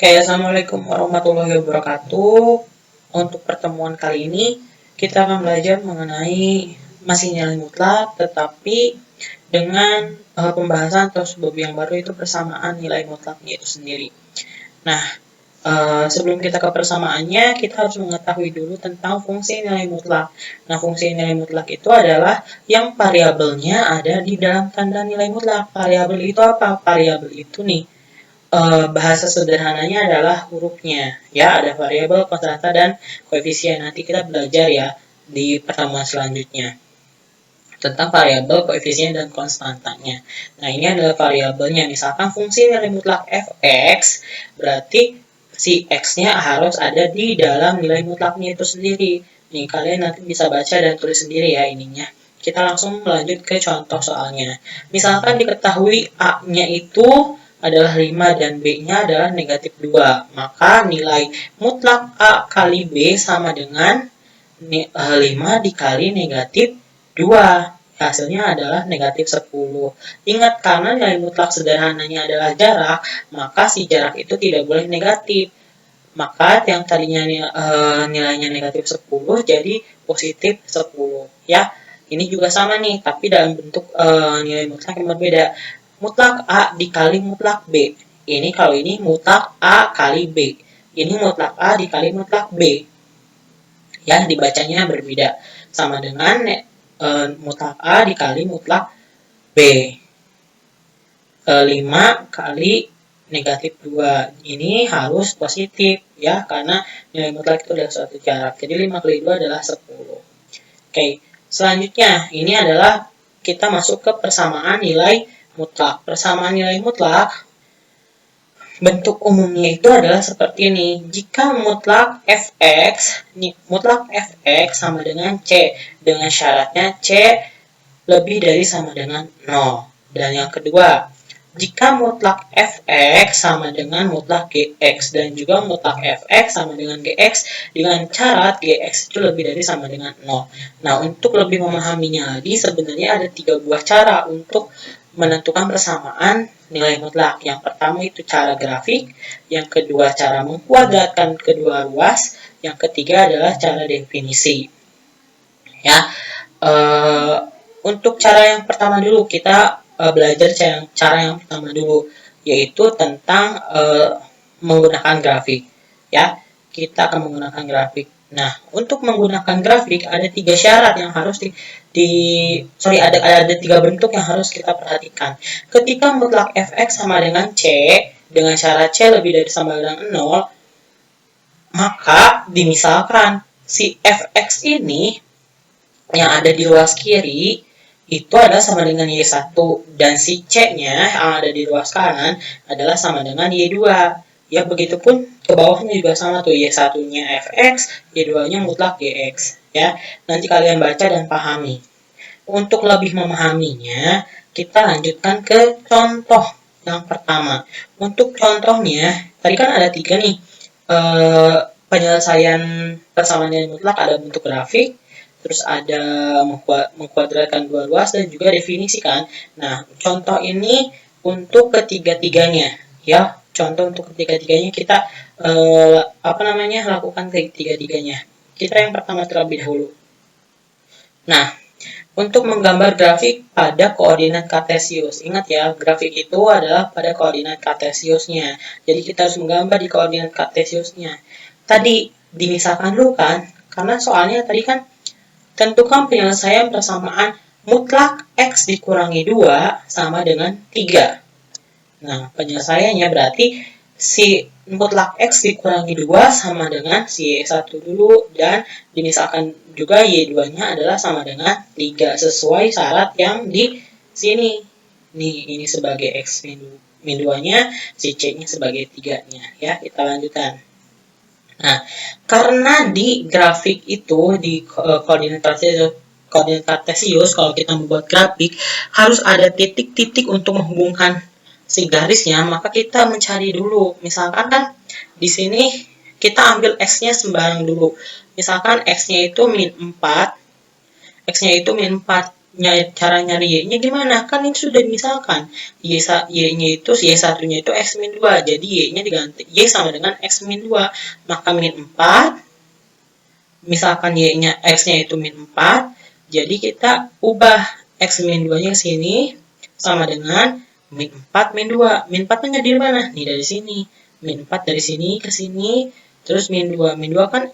Oke, assalamualaikum warahmatullahi wabarakatuh. Untuk pertemuan kali ini kita akan belajar mengenai masih nilai mutlak, tetapi dengan pembahasan atau sebab yang baru itu persamaan nilai mutlaknya itu sendiri. Nah, sebelum kita ke persamaannya, kita harus mengetahui dulu tentang fungsi nilai mutlak. Nah, fungsi nilai mutlak itu adalah yang variabelnya ada di dalam tanda nilai mutlak. Variabel itu apa? Variabel itu nih, bahasa sederhananya adalah hurufnya. Ya, ada variabel, konstanta, dan koefisien. Nanti kita belajar ya di pertemuan selanjutnya tentang variabel, koefisien, dan konstantanya. Nah, ini adalah variabelnya. Misalkan fungsi nilai mutlak f(x), berarti si x-nya harus ada di dalam nilai mutlaknya itu sendiri. Nih, kalian nanti bisa baca dan tulis sendiri ya ininya. Kita langsung melanjut ke contoh soalnya. Misalkan diketahui a-nya itu adalah 5 dan b-nya adalah negatif 2. Maka nilai mutlak a kali b sama dengan 5 dikali negatif 2. Hasilnya adalah negatif 10. Ingat, karena nilai mutlak sederhananya adalah jarak, maka si jarak itu tidak boleh negatif. Maka yang tadinya nilainya negatif 10 jadi positif 10. Ya, ini juga sama nih, tapi dalam bentuk nilai mutlak yang berbeda. Mutlak A dikali mutlak B. Ini kalau ini mutlak A kali B. Ini mutlak A dikali mutlak B. Ya, dibacanya berbeda. Sama dengan mutlak A dikali mutlak B. 5 kali negatif 2. Ini harus positif ya, karena nilai mutlak itu adalah suatu jarak. Jadi 5 kali 2 adalah 10. Oke, selanjutnya ini adalah kita masuk ke persamaan nilai mutlak. Persamaan nilai mutlak bentuk umumnya itu adalah seperti ini. Jika mutlak fx sama dengan c, dengan syaratnya c lebih dari sama dengan 0. Dan yang kedua, jika mutlak fx sama dengan mutlak gx dan juga mutlak fx sama dengan gx dengan syarat gx itu lebih dari sama dengan 0. Nah, untuk lebih memahaminya lagi, sebenarnya ada 3 buah cara untuk menentukan persamaan nilai mutlak. Yang pertama itu cara grafik, yang kedua cara mengkuadratkan kedua ruas, yang ketiga adalah cara definisi. Ya, untuk cara yang pertama dulu kita belajar cara yang pertama dulu, yaitu tentang menggunakan grafik. Ya, kita akan menggunakan grafik. Nah, untuk menggunakan grafik ada 3 syarat yang harus ada 3 bentuk yang harus kita perhatikan. Ketika mutlak fx sama dengan c dengan syarat c lebih dari sama dengan 0, maka dimisalkan si fx ini yang ada di ruas kiri itu adalah sama dengan Y1 dan si C-nya yang ada di ruas kanan adalah sama dengan Y2. Ya, begitupun ke bawahnya juga sama tuh, Y1-nya fx, Y2-nya mutlak gx. Ya, nanti kalian baca dan pahami. Untuk lebih memahaminya, kita lanjutkan ke contoh yang pertama. Untuk contohnya, tadi kan ada 3 nih. Penyelesaian persamaan nilai mutlak ada bentuk grafik, terus ada mengkuadratkan 2 ruas dan juga definisi kan. Nah, contoh ini untuk ketiga-tiganya ya. Contoh untuk ketiga-tiganya kita lakukan ketiga-tiganya. Kita yang pertama terlebih dahulu. Nah, untuk menggambar grafik pada koordinat kartesius. Ingat ya, grafik itu adalah pada koordinat kartesiusnya. Jadi kita harus menggambar di koordinat kartesiusnya. Tadi dimisalkan dulu kan, karena soalnya tadi kan tentukan penyelesaian persamaan mutlak x dikurangi 2 sama dengan 3. Nah, penyelesaiannya berarti si mutlak x dikurangi 2 sama dengan si Y1 dulu, dan dimisalkan juga Y2-nya adalah sama dengan 3 sesuai syarat yang di sini. Nih, ini sebagai x min 2-nya, si C-nya sebagai 3-nya. Ya, kita lanjutkan. Nah, karena di grafik itu, di koordinat kartesius, kalau kita membuat grafik, harus ada titik-titik untuk menghubungkan si garisnya, maka kita mencari dulu. Misalkan kan di sini kita ambil x-nya sembarang dulu. Misalkan x-nya itu min 4, x-nya itu min 4. cara nyari Y-nya gimana? Kan ini sudah misalkan Y-nya itu, Y1-nya itu X min 2. Jadi Y-nya diganti. Y sama dengan X min 2. Maka min 4. Misalkan Y-nya, X-nya itu min 4. Jadi kita ubah X min 2-nya ke sini. Sama dengan min 4 min 2. Min 4-nya dari mana? Nih dari sini. Min 4 dari sini ke sini. Terus min 2. Min 2 kan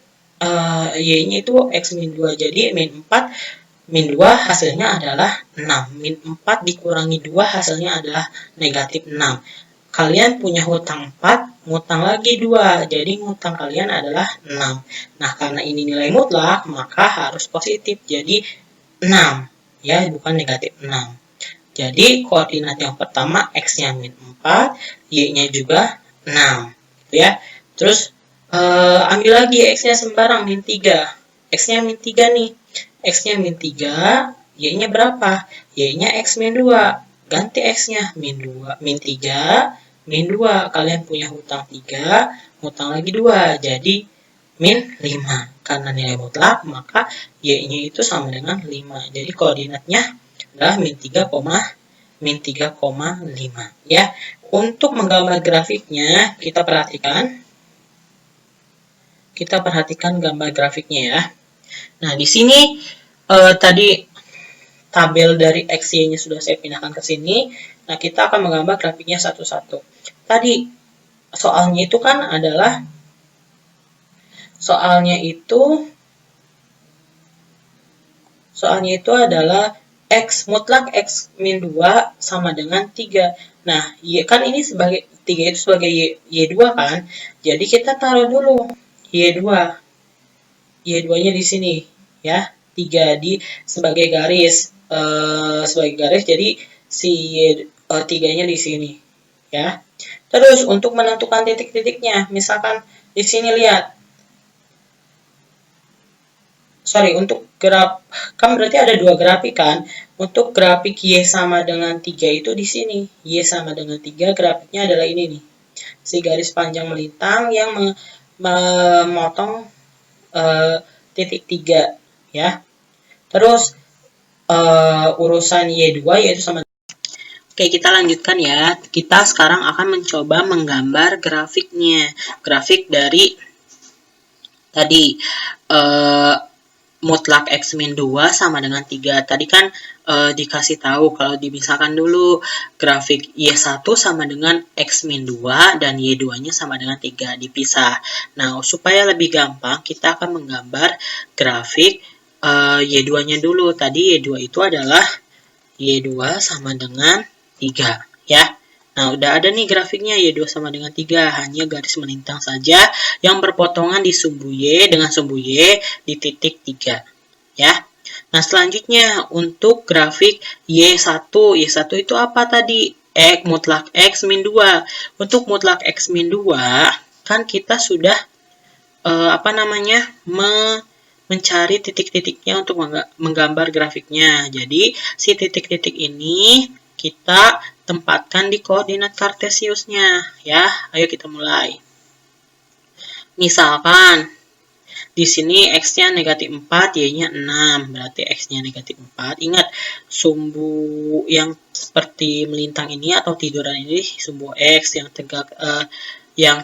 Y-nya itu X min 2. Jadi min 4 min 2 hasilnya adalah 6. Min 4 dikurangi 2 hasilnya adalah negatif 6. Kalian punya hutang 4, ngutang lagi 2. Jadi ngutang kalian adalah 6. Nah, karena ini nilai mutlak, maka harus positif. Jadi 6. Ya, bukan negatif 6. Jadi koordinat yang pertama X-nya min 4, Y-nya juga 6. Ya. Terus ambil lagi X-nya sembarang min 3. X-nya min 3 nih. X-nya min 3, Y-nya berapa? Y-nya X min 2. Ganti X-nya min 2, min 3, min 2. Kalian punya hutang 3, hutang lagi 2. Jadi min 5. Karena nilai mutlak, maka Y-nya itu sama dengan 5. Jadi koordinatnya adalah min 3,5. Ya. Untuk menggambar grafiknya, kita perhatikan gambar grafiknya ya. Nah, di sini tadi tabel dari XY-nya sudah saya pindahkan ke sini. Nah, kita akan menggambar grafiknya satu-satu. Tadi soalnya itu kan adalah X mutlak X min 2 sama dengan 3. Nah, Y kan ini sebagai 3 itu sebagai Y2 kan. Jadi kita taruh dulu Y2. Y2-nya di sini ya. 3 sebagai garis. Jadi si Y3-nya di sini ya. Terus untuk menentukan titik-titiknya, misalkan di sini lihat. Untuk kan berarti ada 2 grafik kan. Untuk grafik Y sama dengan 3 itu di sini. Y sama dengan 3 grafiknya adalah ini nih. Si garis panjang melintang yang memotong titik 3 ya. Terus urusan Y2 yaitu sama. Oke, kita lanjutkan ya. Kita sekarang akan mencoba menggambar grafiknya. Grafik dari tadi mutlak X min 2 sama dengan 3. Tadi kan dikasih tahu kalau dipisahkan dulu grafik Y1 sama dengan X min 2 dan Y2-nya sama dengan 3 dipisah. Nah, supaya lebih gampang kita akan menggambar grafik Y2-nya dulu. Tadi Y2 itu adalah Y2 sama dengan 3 ya. Nah, udah ada nih grafiknya Y2 sama dengan 3, hanya garis melintang saja yang berpotongan di sumbu Y dengan sumbu Y di titik 3 ya. Nah, selanjutnya untuk grafik Y1. Y1 itu apa tadi? X mutlak X min 2. Untuk mutlak X min 2 kan kita sudah mencari titik-titiknya untuk menggambar grafiknya. Jadi, si titik-titik ini kita tempatkan di koordinat kartesiusnya ya. Ayo kita mulai. Misalkan di sini X-nya negatif 4, Y-nya 6. Berarti X-nya negatif 4. Ingat, sumbu yang seperti melintang ini atau tiduran ini sumbu X, yang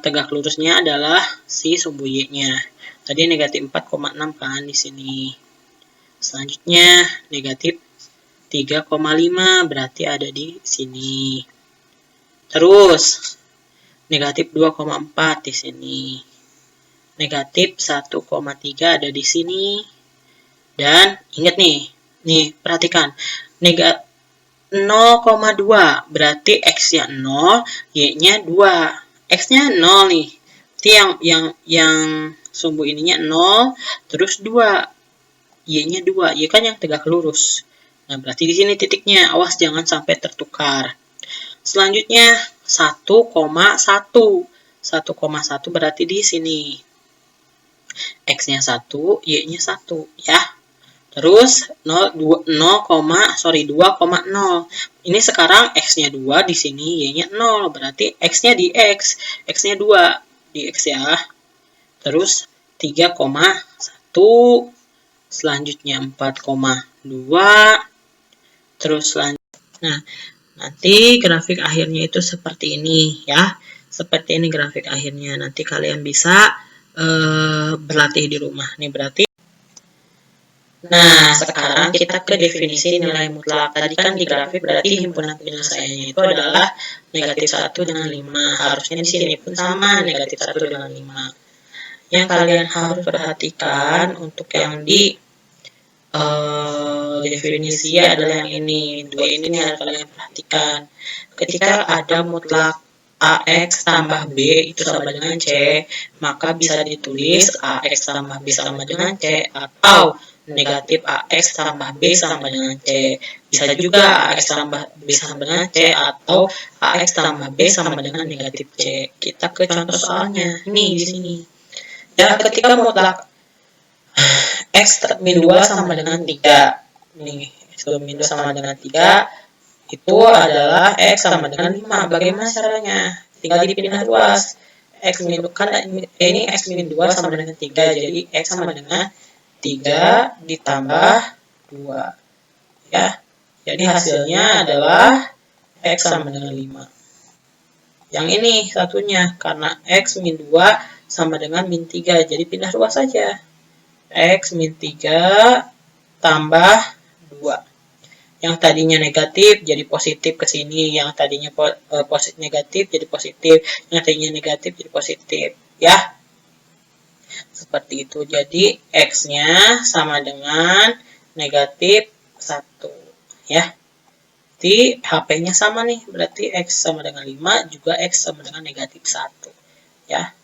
tegak lurusnya adalah si sumbu Y-nya. Tadi negatif 4,6 kan di sini. Selanjutnya negatif 3,5 berarti ada di sini. Terus negatif 2,4 di sini. Negatif 1,3 ada di sini. Dan ingat nih perhatikan. 0,2 berarti X-nya 0, Y-nya 2. X-nya 0 nih. Berarti yang sumbu ininya 0, terus 2. Y-nya 2. Y kan yang tegak lurus. Nah, berarti di sini titiknya. Awas jangan sampai tertukar. Selanjutnya 1,1. 1,1 berarti di sini. X-nya 1, Y-nya 1 ya. Terus 2,0. Ini sekarang X-nya 2 di sini, Y-nya 0. Berarti X-nya di X. X-nya 2 di X ya. Terus 3,1. Selanjutnya 4,2. terus lanjut. Nah, nanti grafik akhirnya itu seperti ini ya. Seperti ini grafik akhirnya. Nanti kalian bisa berlatih di rumah. Nih berarti. Nah, sekarang kita ke definisi nilai mutlak. Tadi kan di grafik berarti himpunan penyelesaiannya itu adalah negatif 1 dengan 5. Harusnya di sini pun sama, negatif 1 dengan 5. Yang kalian harus perhatikan untuk yang di definisi adalah yang ini. Dua ini nih harus kalian perhatikan. Ketika ada mutlak AX tambah B itu sama dengan C, maka bisa ditulis AX tambah B sama dengan C, atau negatif AX tambah B sama dengan C. Bisa juga AX tambah B sama dengan C, atau AX tambah B sama dengan negatif C. Kita ke contoh soalnya. Ini di sini. Ya, ketika mutlak X min 2 sama dengan 3. Nih, X min 2 sama dengan 3. Itu adalah X sama dengan 5. Bagaimana caranya? Tinggal dipindah ruas. X min 2 kan ini X min 2 sama dengan 3. Jadi X sama dengan 3 ditambah 2. Ya. Jadi hasilnya adalah X sama dengan 5. Yang ini satunya karena X min 2 sama dengan min 3. Jadi pindah ruas saja. X min 3 tambah 2. Yang tadinya negatif jadi positif ke sini, yang tadinya negatif jadi positif, yang tadinya negatif jadi positif, ya. Seperti itu. Jadi X-nya sama dengan negatif 1, ya. Jadi HP-nya sama nih, berarti X sama dengan 5, juga X sama dengan negatif 1, ya.